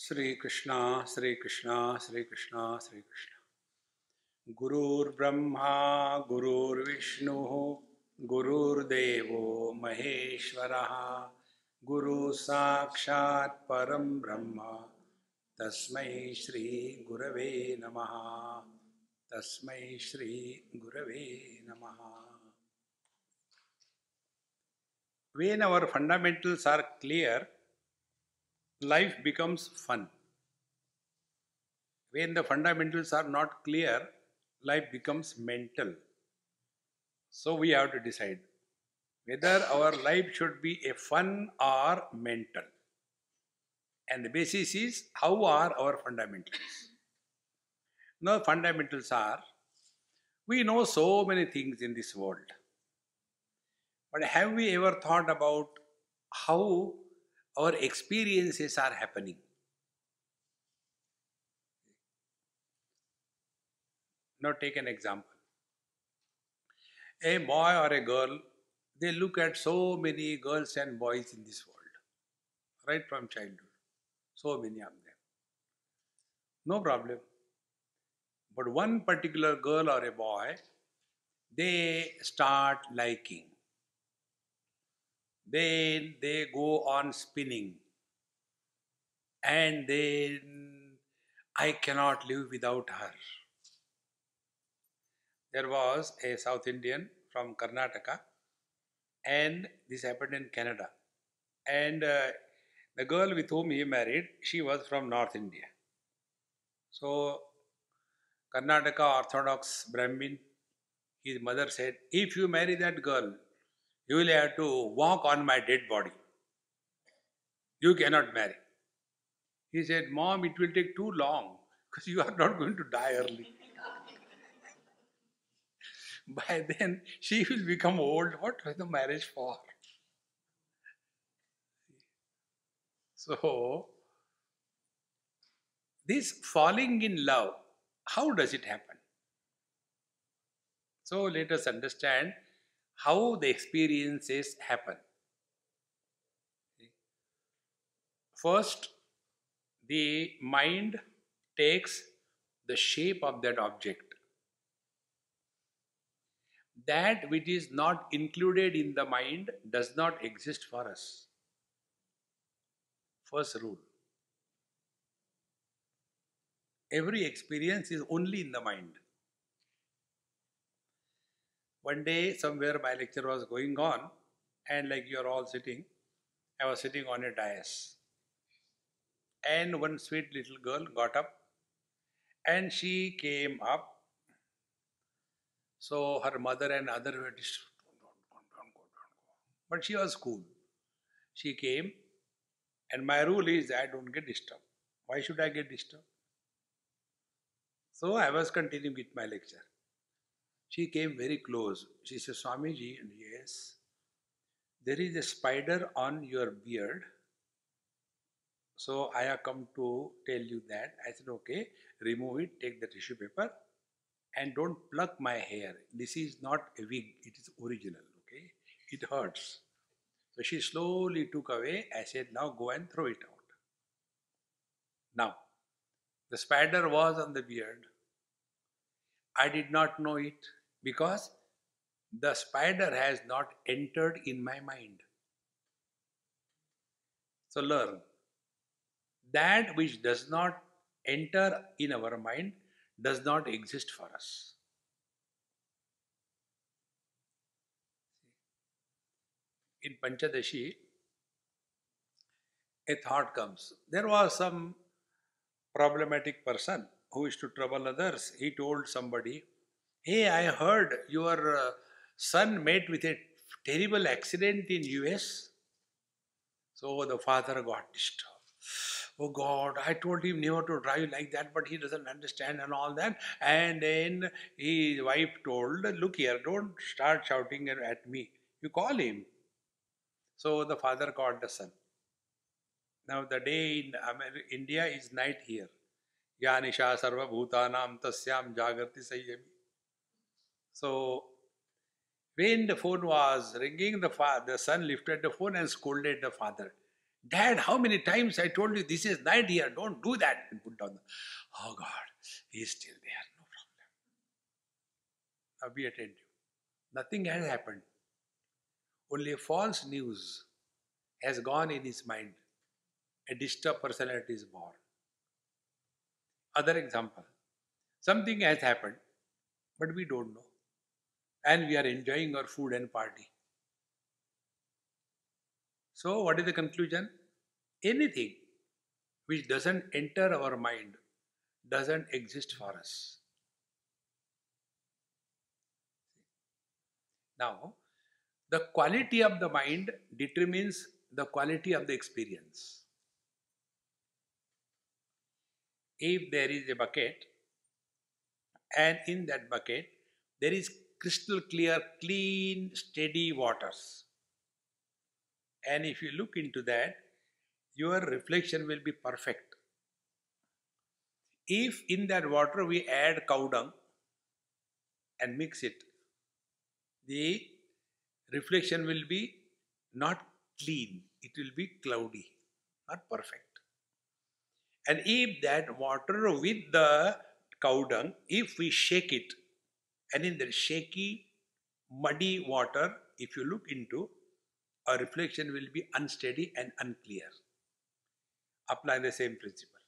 Sri Krishna, Sri Krishna, Sri Krishna, Sri Krishna. Gurur Brahma, Gurur Vishnu, Gurur Devo Maheshwaraha, Guru Sakshat Param Brahma, Tasmai Shri Gurave Namaha, Tasmai Shri Gurave Namaha. When our fundamentals are clear, life becomes fun. When the fundamentals are not clear, life becomes mental. So we have to decide whether our life should be a fun or mental. And the basis is how are our fundamentals. Now fundamentals are, we know so many things in this world. But have we ever thought about how our experiences are happening? Now take an example. A boy or a girl, they look at so many girls and boys in this world, right from childhood. So many of them. No problem. But one particular girl or a boy, they start liking. Then they go on spinning. And then I cannot live without her. There was a South Indian from Karnataka, and this happened in Canada. And the girl with whom he married, she was from North India. So, Karnataka Orthodox Brahmin, his mother said, if you marry that girl, you will have to walk on my dead body. You cannot marry. He said, Mom, it will take too long because you are not going to die early. By then, she will become old. What was the marriage for? So, this falling in love, how does it happen? So, let us understand how the experiences happen. First, the mind takes the shape of that object. That which is not included in the mind does not exist for us. First rule. Every experience is only in the mind. One day, somewhere my lecture was going on, and like you are all sitting, I was sitting on a dais. And one sweet little girl got up and she came up. So her mother and other were disturbed. Don't go. But she was cool. She came, and my rule is I don't get disturbed. Why should I get disturbed? So I was continuing with my lecture. She came very close. She said, Swamiji, and yes, there is a spider on your beard. So I have come to tell you that. I said, okay, remove it, take the tissue paper, and don't pluck my hair. This is not a wig, it is original, okay? It hurts. So she slowly took away. I said, now go and throw it out. Now, the spider was on the beard. I did not know it because the spider has not entered in my mind. So learn. That which does not enter in our mind does not exist for us. In Panchadashi, a thought comes. There was some problematic person who used to trouble others. He told somebody, hey, I heard your son met with a terrible accident in US. So the father got disturbed. Oh God, I told him never to drive like that, but he doesn't understand and all that. And then his wife told, look here, don't start shouting at me. You call him. So the father called the son. Now the day in India is night here. Yanisha sarva bhutanam tasyam jagarti sayyami. So when the phone was ringing, the son lifted the phone and scolded the father. Dad, how many times I told you this is night here, don't do that. And put down the, oh God, he is still there, no problem. Now be attentive. Nothing has happened. Only a false news has gone in his mind. A disturbed personality is born. Other example. Something has happened, but we don't know. And we are enjoying our food and party. So what is the conclusion? Anything which doesn't enter our mind doesn't exist for us. Now, the quality of the mind determines the quality of the experience. If there is a bucket and in that bucket there is crystal clear, clean, steady waters, and if you look into that, your reflection will be perfect. If in that water we add cow dung and mix it, the reflection will be not clean, it will be cloudy, not perfect. And if that water with the cow dung, if we shake it, and in the shaky, muddy water, if you look into, a reflection will be unsteady and unclear. Apply the same principle.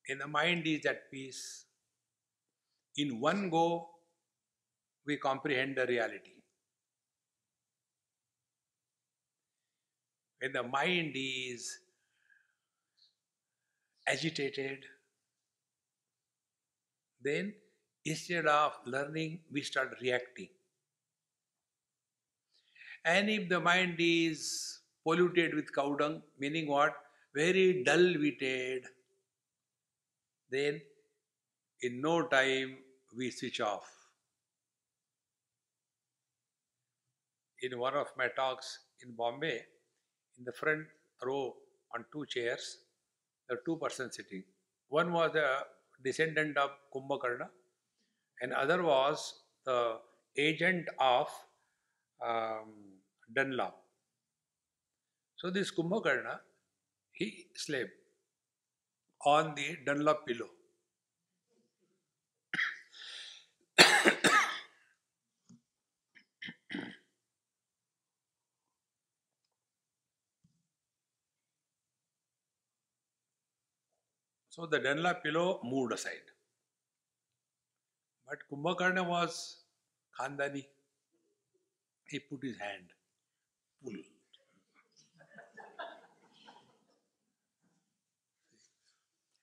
When the mind is at peace, in one go, we comprehend the reality. When the mind is agitated, then instead of learning, we start reacting. And if the mind is polluted with cow dung, meaning what? Very dull-witted, then in no time we switch off. In one of my talks in Bombay, in the front row on two chairs, there were two persons sitting. One was a descendant of Kumbhakarna and other was the agent of um, Dunlop. So this Kumbhakarna, he slept on the Dunlop pillow. So the Dunlop pillow moved aside. But Kumbhakarna was Khandani. He put his hand, pull.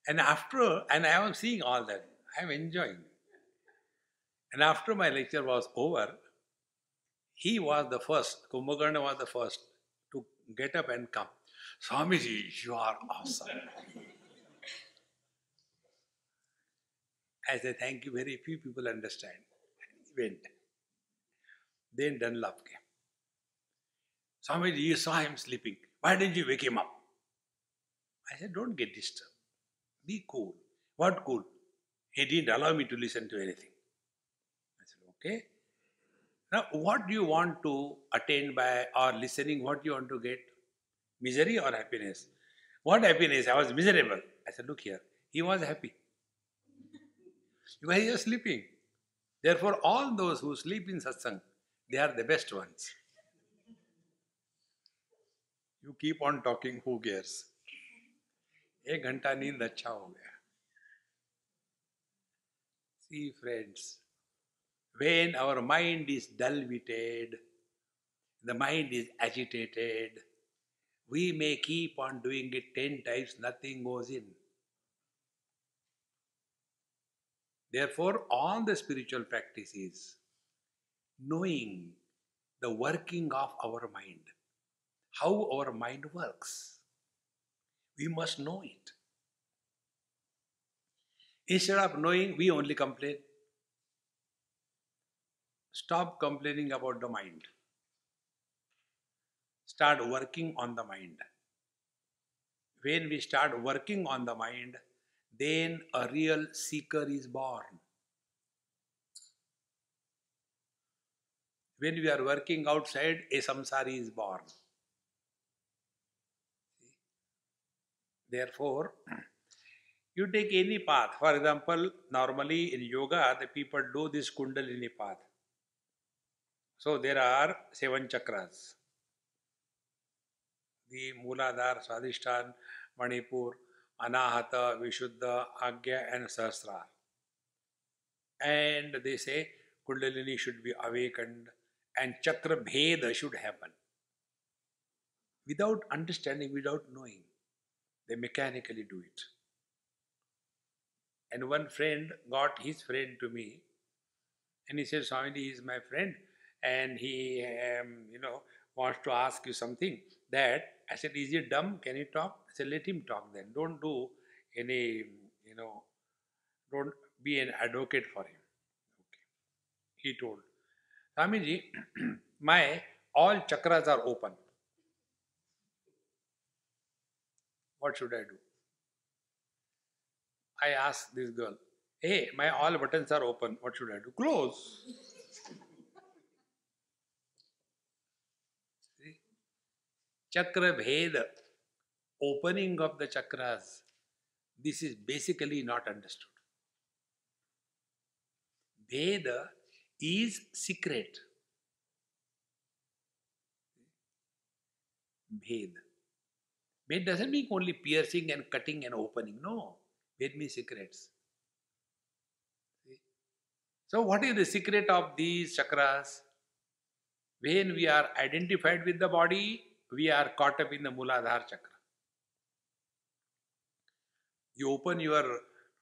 And I was seeing all that. I am enjoying. And after my lecture was over, he was the first, Kumbhakarna was the first to get up and come. Swamiji, you are awesome. I said, thank you, very few people understand. He went. Then Dunlop came. Swamiji, you saw him sleeping. Why didn't you wake him up? I said, don't get disturbed. Be cool. What cool? He didn't allow me to listen to anything. I said, okay. Now, what do you want to attain by or listening? What do you want to get? Misery or happiness? What happiness? I was miserable. I said, look here. He was happy. He was sleeping. Therefore, all those who sleep in satsang, they are the best ones. You keep on talking, who cares? एक घंटा नींद अच्छा हो गया. See, friends, when our mind is dull-witted, the mind is agitated, we may keep on doing it 10 times, nothing goes in. Therefore, all the spiritual practice is knowing the working of our mind, how our mind works. We must know it. Instead of knowing, we only complain. Stop complaining about the mind. Start working on the mind. When we start working on the mind, then a real seeker is born. When we are working outside, a samsari is born. Therefore, you take any path. For example, normally in yoga, the people do this Kundalini path. So there are 7 chakras: the Mooladhara, Swadhisthana, Manipur, Anahata, Vishuddha, Agya, and Sahasrara. And they say Kundalini should be awakened and Chakra Bheda should happen. Without understanding, without knowing, they mechanically do it. And one friend got his friend to me and he said, Swamiji, he is my friend and he, wants to ask you something. That I said, is he dumb? Can he talk? I said, let him talk then. Don't do any, don't be an advocate for him. Okay. He told, Swamiji, my all chakras are open. What should I do? I asked this girl, hey, my all buttons are open. What should I do? Close. See? Chakra Bheda, opening of the chakras, this is basically not understood. Bheda is secret. Bhed. Bhed doesn't mean only piercing and cutting and opening. No. Bhed means secrets. See? So what is the secret of these chakras? When we are identified with the body, we are caught up in the Mooladhara chakra. You open your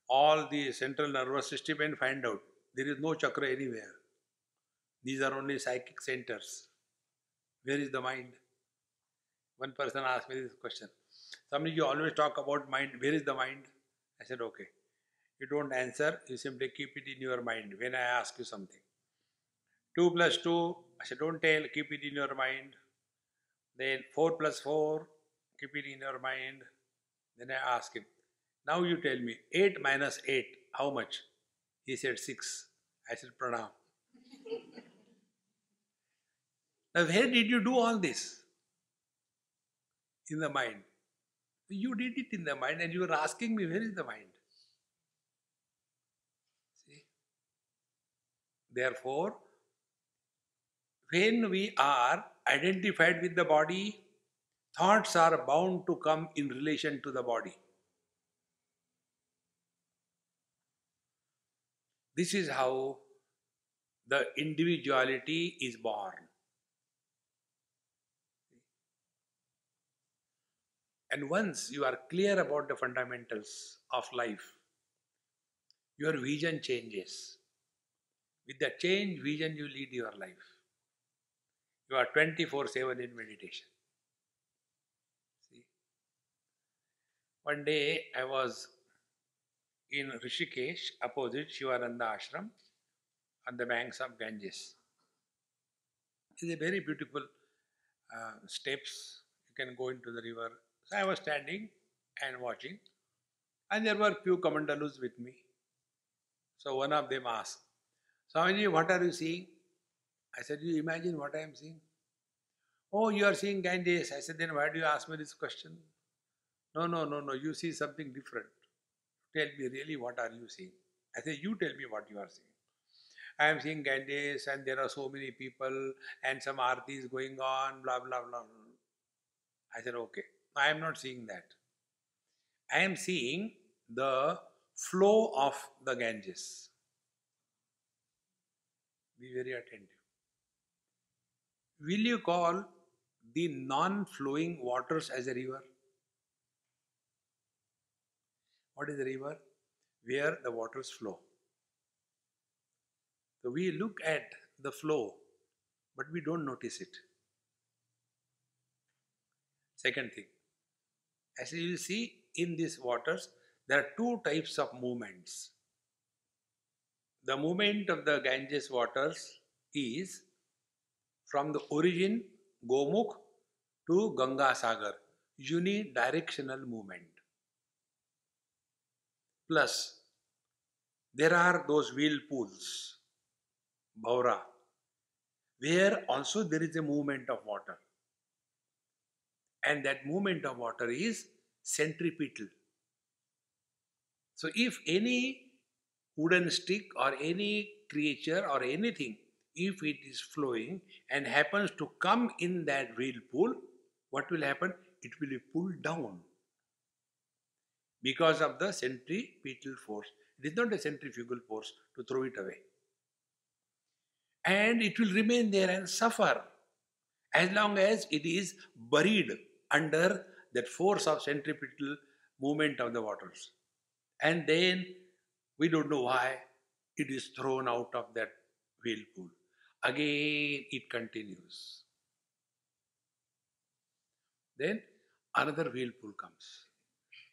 all the central nervous system and find out there is no chakra anywhere. These are only psychic centers. Where is the mind? One person asked me this question. Somebody, you always talk about mind. Where is the mind? I said, okay. You don't answer. You simply keep it in your mind when I ask you something. 2 plus 2. I said, don't tell. Keep it in your mind. Then 4 plus 4. Keep it in your mind. Then I ask him. Now you tell me. 8 minus 8. How much? He said 6. I said, Pranam. Now where did you do all this? In the mind. You did it in the mind and you were asking me, where is the mind? See? Therefore, when we are identified with the body, thoughts are bound to come in relation to the body. This is how the individuality is born. And once you are clear about the fundamentals of life, your vision changes. With the change vision, you lead your life. You are 24/7 in meditation. See? One day I was in Rishikesh, opposite Shivananda Ashram, on the banks of Ganges. It's a very beautiful steps. You can go into the river. So I was standing and watching, and there were few Kamandalus with me. So one of them asked, Swamiji, what are you seeing? I said, you imagine what I am seeing? Oh, you are seeing Ganges. I said, then why do you ask me this question? No, you see something different. Tell me really what are you seeing? I said, you tell me what you are seeing. I am seeing Ganges and there are so many people and some aarti is going on, blah, blah, blah. I said, okay, I am not seeing that. I am seeing the flow of the Ganges. Be very attentive. Will you call the non-flowing waters as a river? What is a river? Where the waters flow. So we look at the flow, but we don't notice it. Second thing, as you will see in these waters, there are two types of movements. The movement of the Ganges waters is from the origin Gomukh to Ganga Sagar, unidirectional movement. Plus, there are those whirlpools, Bhaura, where also there is a movement of water. And that movement of water is centripetal. So if any wooden stick or any creature or anything, if it is flowing and happens to come in that whirlpool, what will happen? It will be pulled down because of the centripetal force. It is not a centrifugal force to throw it away. And it will remain there and suffer as long as it is buried under that force of centripetal movement of the waters. And then we don't know why it is thrown out of that whirlpool. Again it continues. Then another whirlpool comes.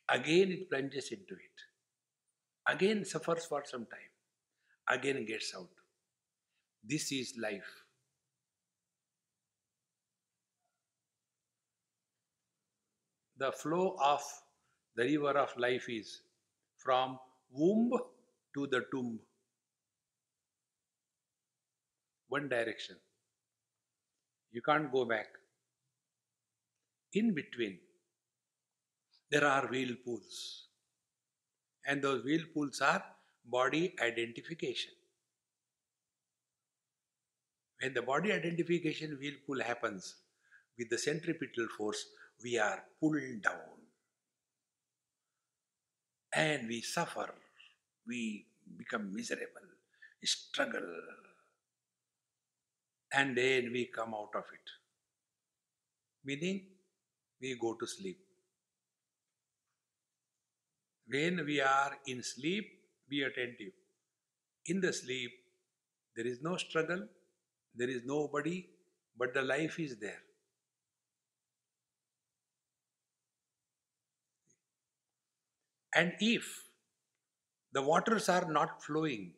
Again it plunges into it. Again suffers for some time. Again gets out. This is life. The flow of the river of life is from womb to the tomb. One direction. You can't go back. In between, there are whirlpools. And those whirlpools are body identification. When the body identification whirlpool happens with the centripetal force, we are pulled down. And we suffer. We become miserable, struggle. And then we come out of it. Meaning, we go to sleep. When we are in sleep, be attentive. In the sleep, there is no struggle, there is nobody, but the life is there. And if the waters are not flowing,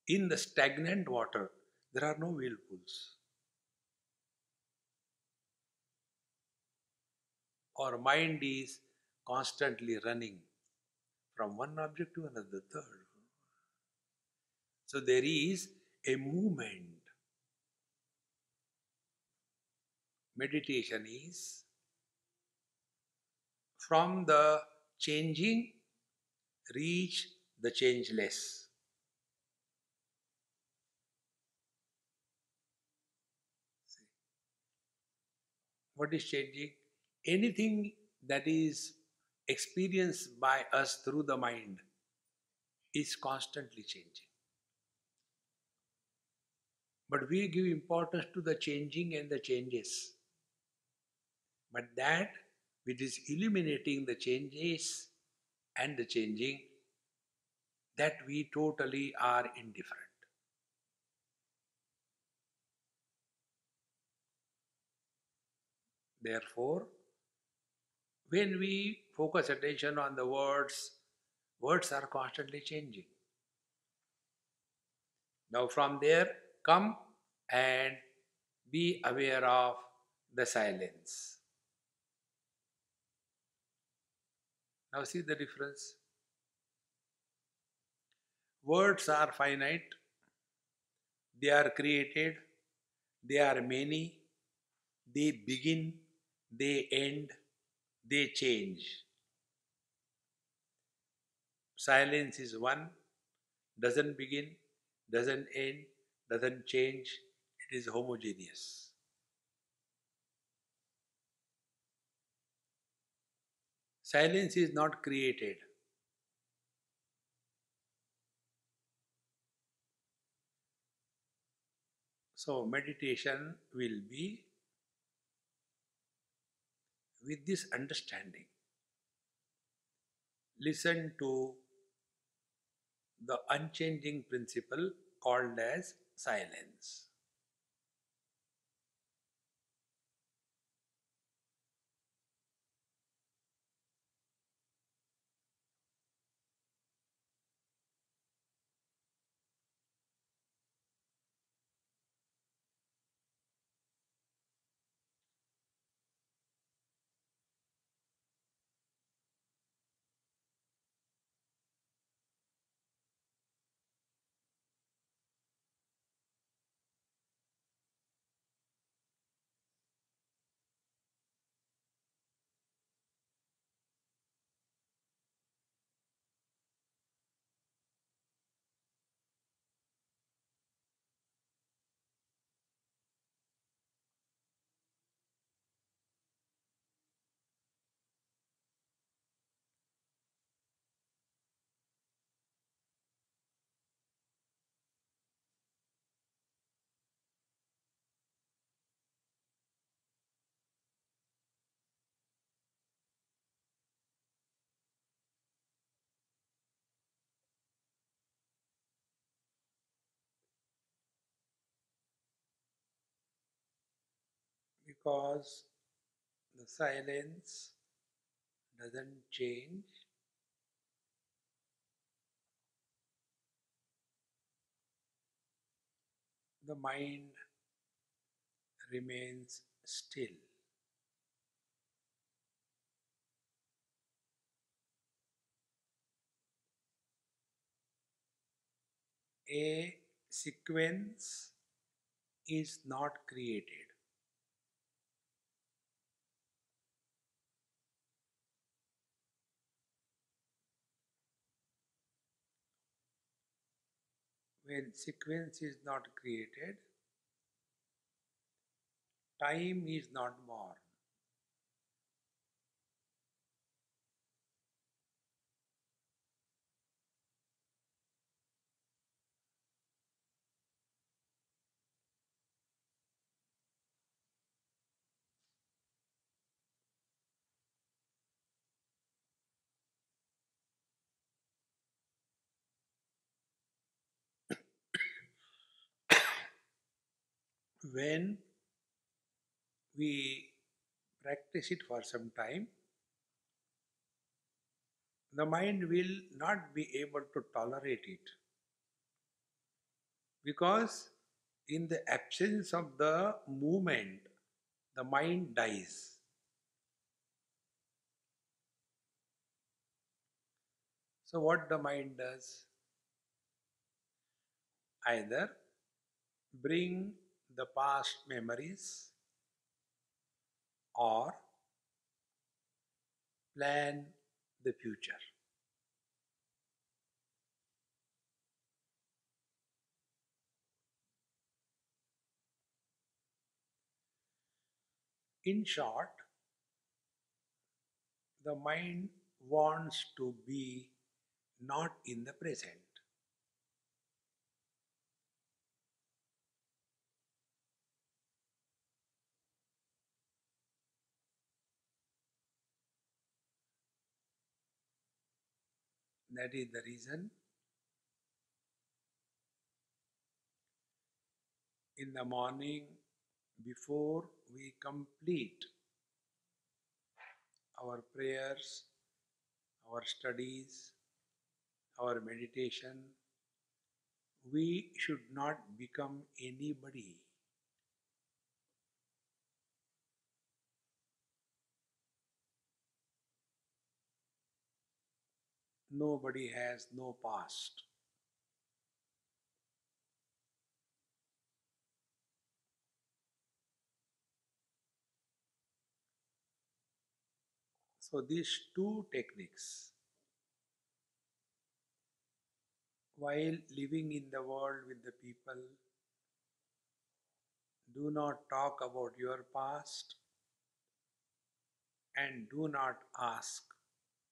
in the stagnant water, there are no whirlpools. Our mind is constantly running from one object to another, third. So there is a movement. Meditation is from the changing reach the changeless. What is changing? Anything that is experienced by us through the mind is constantly changing. But we give importance to the changing and the changes. But that which is illuminating the changes and the changing, that we totally are indifferent. Therefore, when we focus attention on the words, words are constantly changing. Now from there, come and be aware of the silence. Now see the difference. Words are finite, they are created, they are many, they begin, they end, they change. Silence is one, doesn't begin, doesn't end, doesn't change, it is homogeneous. Silence is not created. So meditation will be with this understanding. Listen to the unchanging principle called as silence. because the silence doesn't change, the mind remains still. A sequence is not created. When sequence is not created, time is not born. When we practice it for some time, the mind will not be able to tolerate it because, in the absence of the movement, the mind dies. So, what the mind does? Either bring the past memories or plan the future. In short, the mind wants to be not in the present. That is the reason in the morning, before we complete our prayers, our studies, our meditation, we should not become anybody. Nobody has no past. So these two techniques, while living in the world with the people, do not talk about your past and do not ask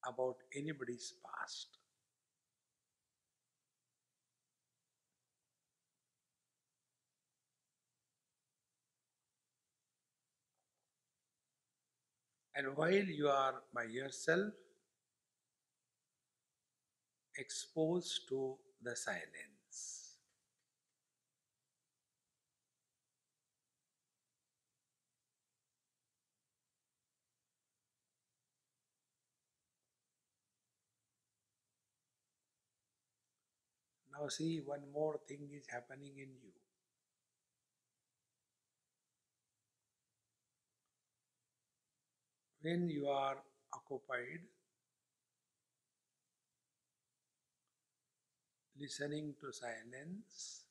about anybody's past. And while you are by yourself, exposed to the silence. Now, see, one more thing is happening in you. When you are occupied listening to silence,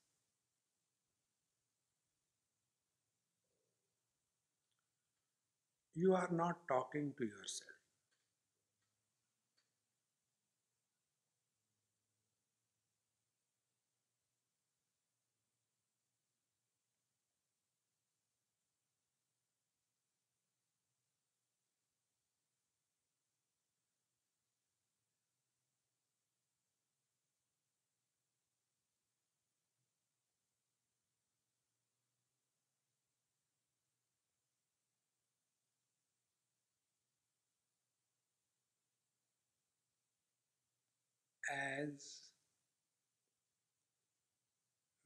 you are not talking to yourself. As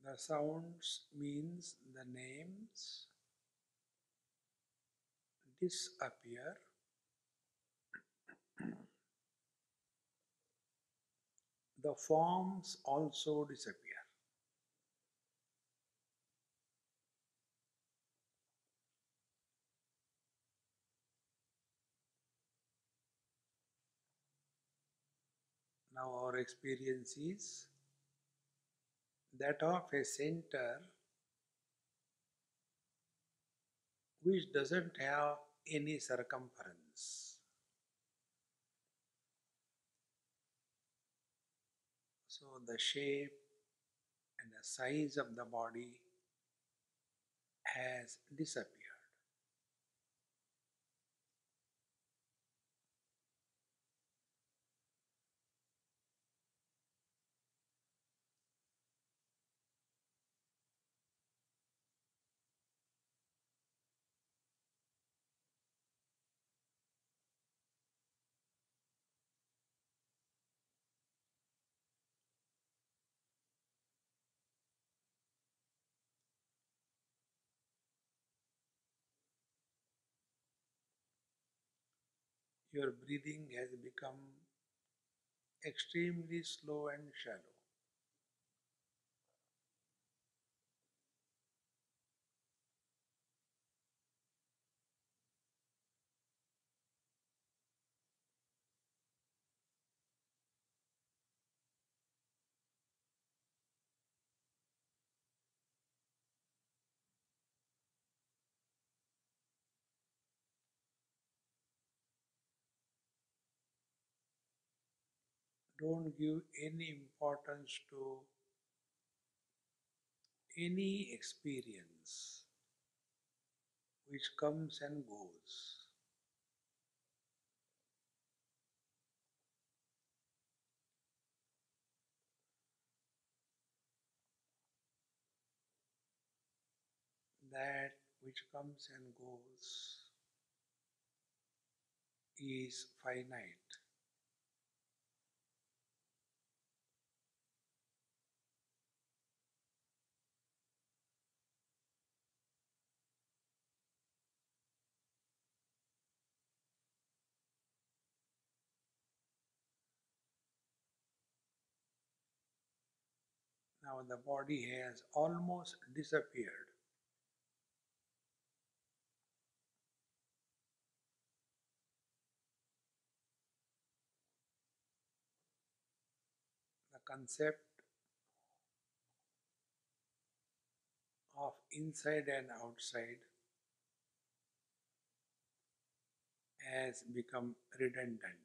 the sounds means the names, disappear, the forms also disappear. Now our experience is that of a center which doesn't have any circumference. So the shape and the size of the body has disappeared. Your breathing has become extremely slow and shallow. Don't give any importance to any experience which comes and goes. That which comes and goes is finite. Now the body has almost disappeared. The concept of inside and outside has become redundant.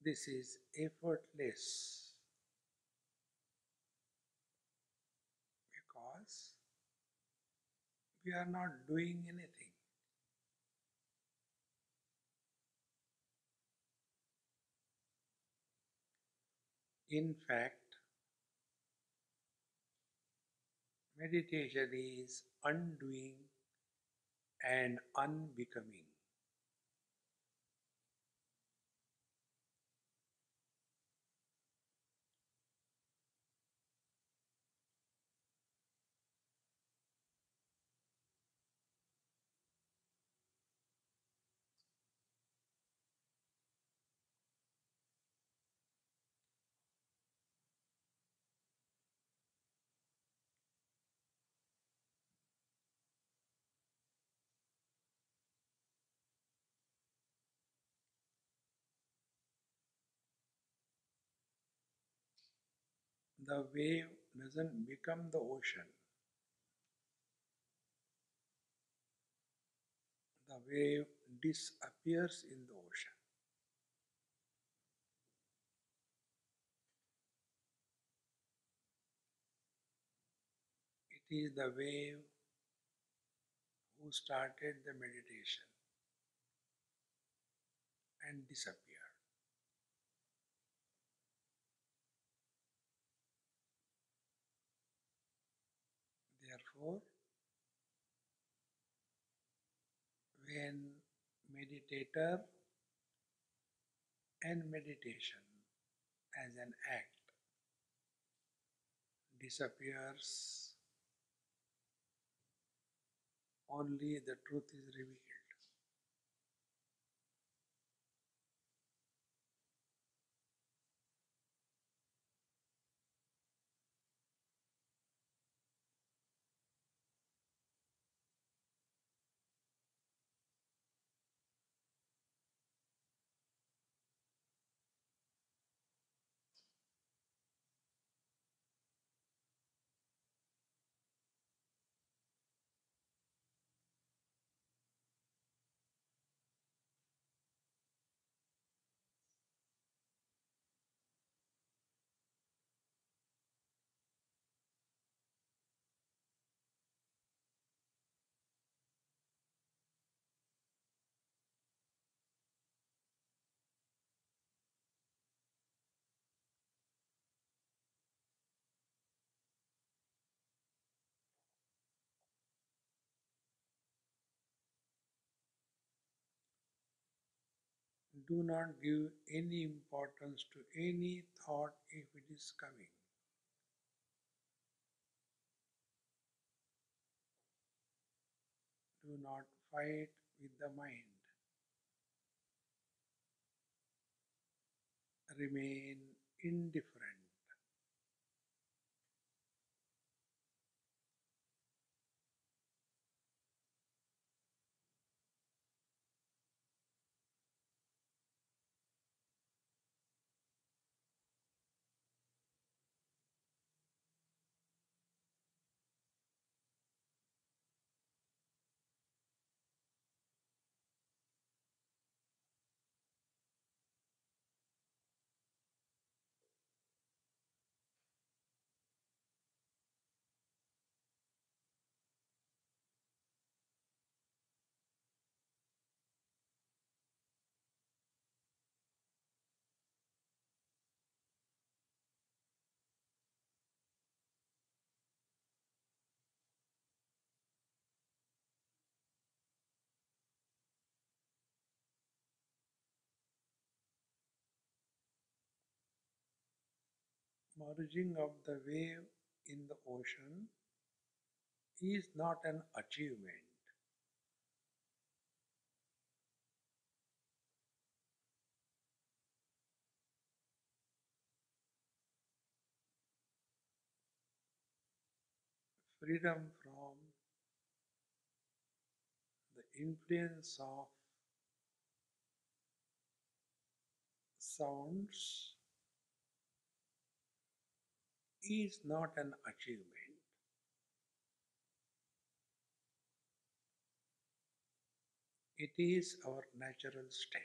This is effortless because we are not doing anything. In fact, meditation is undoing and unbecoming. the wave doesn't become the ocean. The wave disappears in the ocean. It is the wave who started the meditation and disappeared. Therefore, when meditator and meditation as an act disappears, only the truth is revealed. Do not give any importance to any thought if it is coming. Do not fight with the mind. Remain indifferent. Merging of the wave in the ocean is not an achievement. Freedom from the influence of sounds is not an achievement. It is our natural state.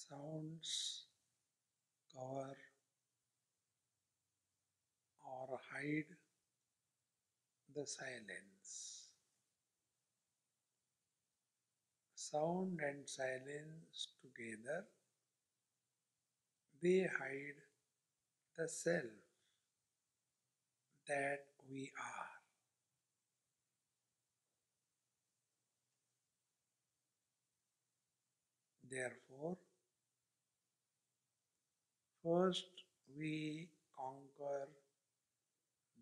Sounds cover or hide the silence. Sound and silence together, they hide the self that we are. Therefore, first we conquer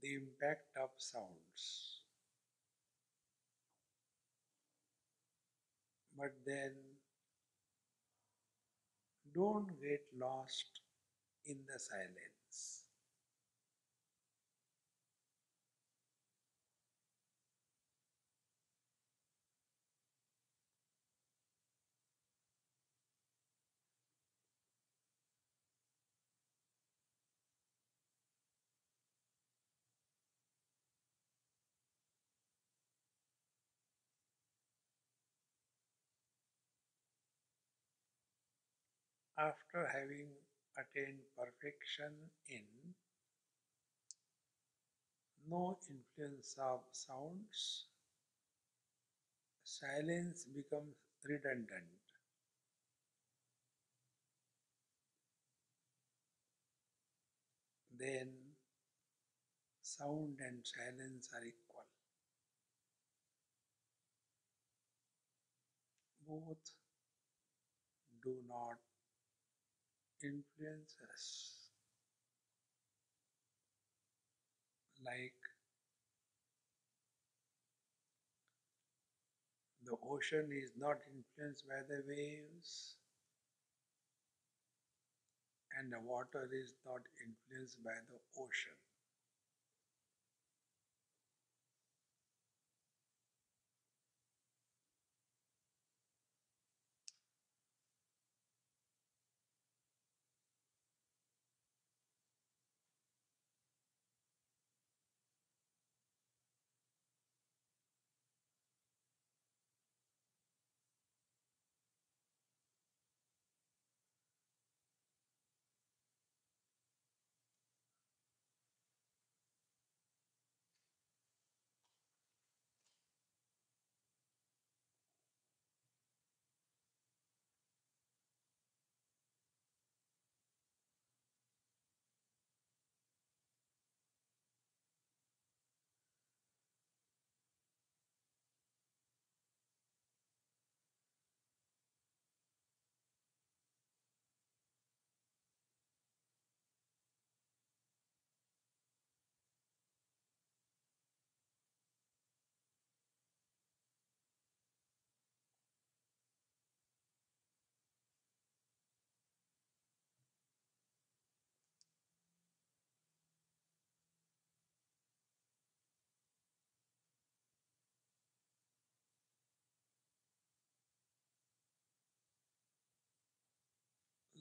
the impact of sounds, but then don't get lost in the silence. After having attained perfection in no influence of sounds, silence becomes redundant. Then sound and silence are equal. Both do not influence us. Like the ocean is not influenced by the waves, and the water is not influenced by the ocean.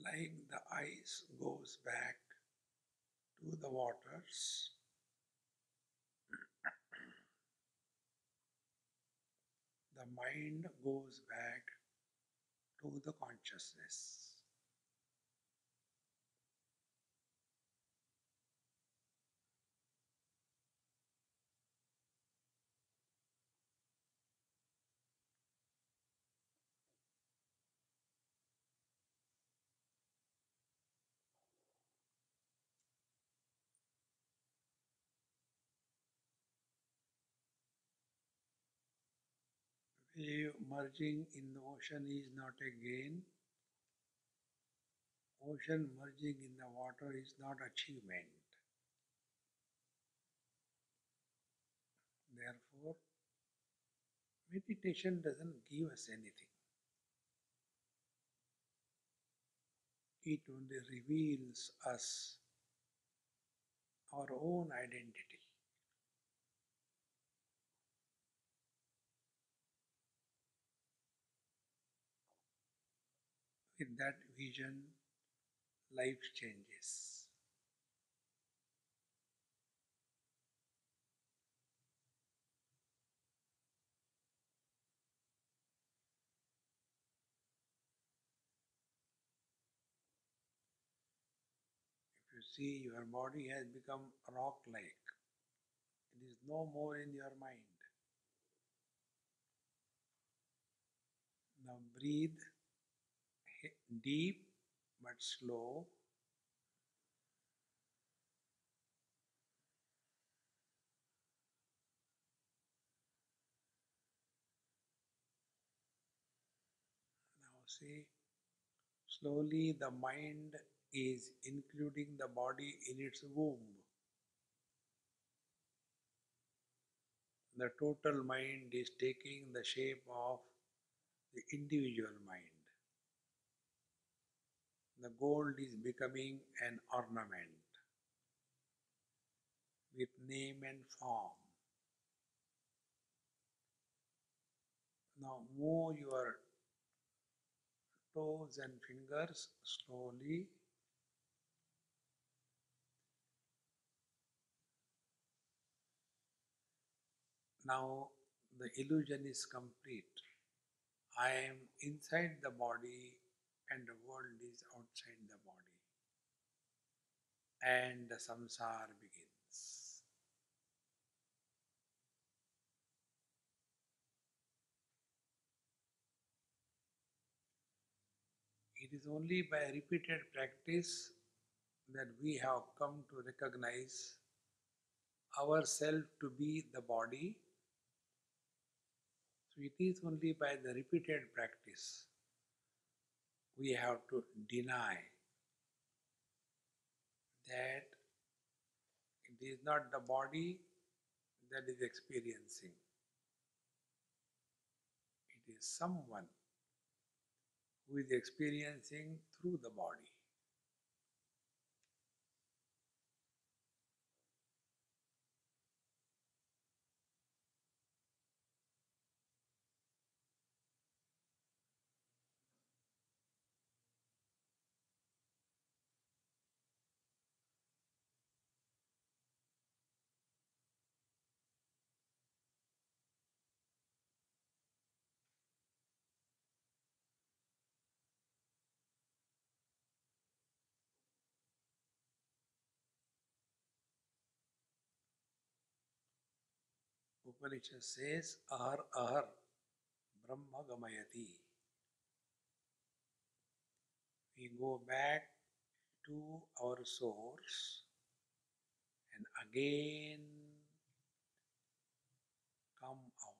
Like the ice goes back to the waters, the mind goes back to the consciousness. Wave merging in the ocean is not a gain. Ocean merging in the water is not achievement. Therefore, meditation doesn't give us anything. It only reveals us our own identity. With that vision, life changes. You see, your body has become rock like. It is no more in your mind. Now breathe deep but slow. Now see, slowly the mind is including the body in its womb. The total mind is taking the shape of the individual mind. The gold is becoming an ornament with name and form. Now move your toes and fingers slowly. Now the illusion is complete. I am inside the body and the world is outside the body. And the samsara begins. It is only by repeated practice that we have come to recognize ourselves to be the body. So it is only by the repeated practice we have to deny that it is not the body that is experiencing. It is someone who is experiencing through the body. Upanishad says, Ahar Ahar Brahma Gamayati. We go back to our source and again come out.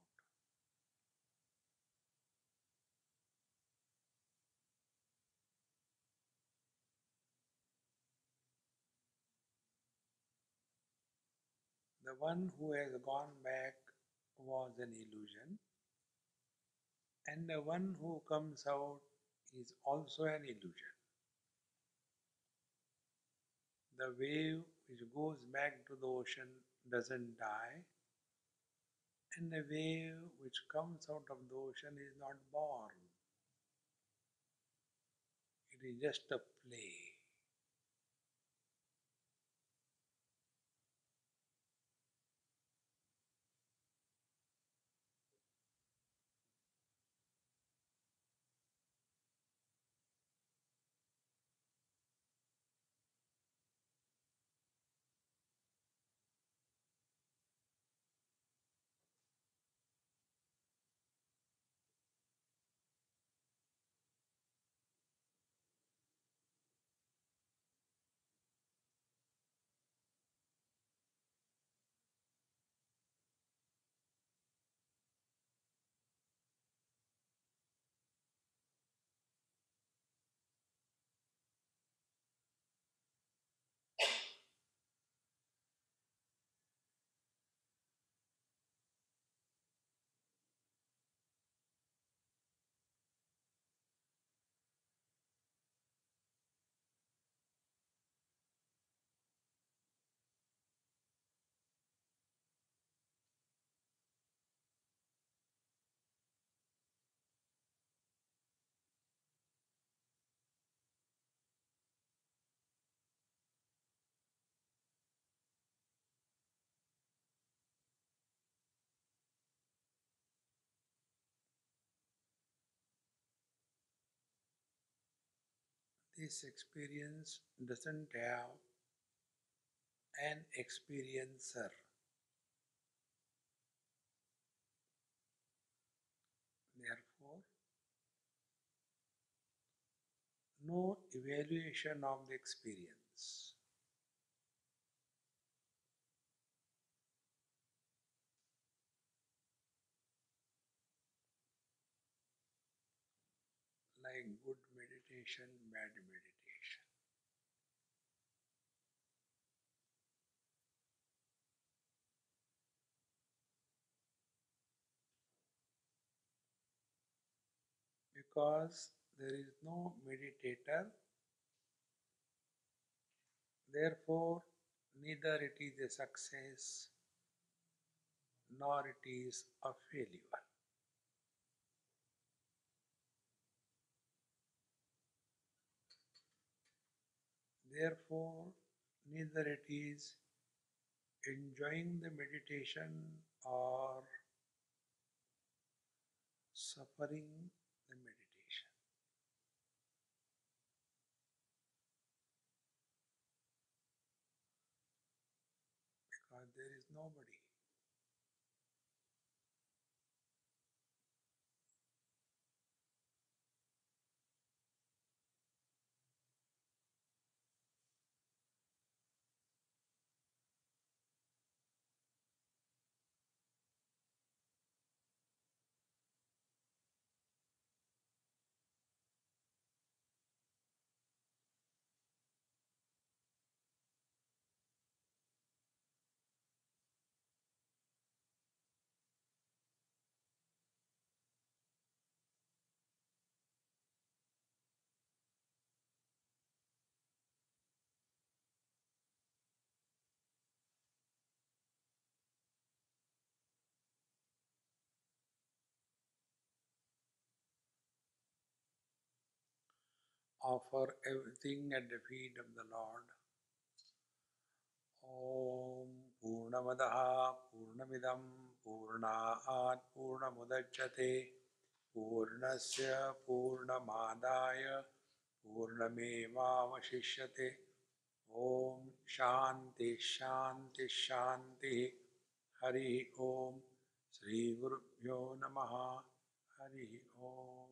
The one who has gone back was an illusion, and the one who comes out is also an illusion. The wave which goes back to the ocean doesn't die, and the wave which comes out of the ocean is not born. It is just a play. This experience doesn't have an experiencer. Therefore, no evaluation of the experience. Like good meditation, bad meditation. Because there is no meditator, therefore, neither it is a success nor it is a failure. Therefore, neither it is enjoying the meditation or suffering the meditation. Because there is nobody. Offer everything at the feet of the Lord. Om Purnamadaha Purnamidam Purnaat Purnamudachyate Purnasya Purnamadaya Purnamevavashishyate. Om Shanti Shanti Shanti. Hari Om. Sri Gurubhyo Namaha. Hari Om.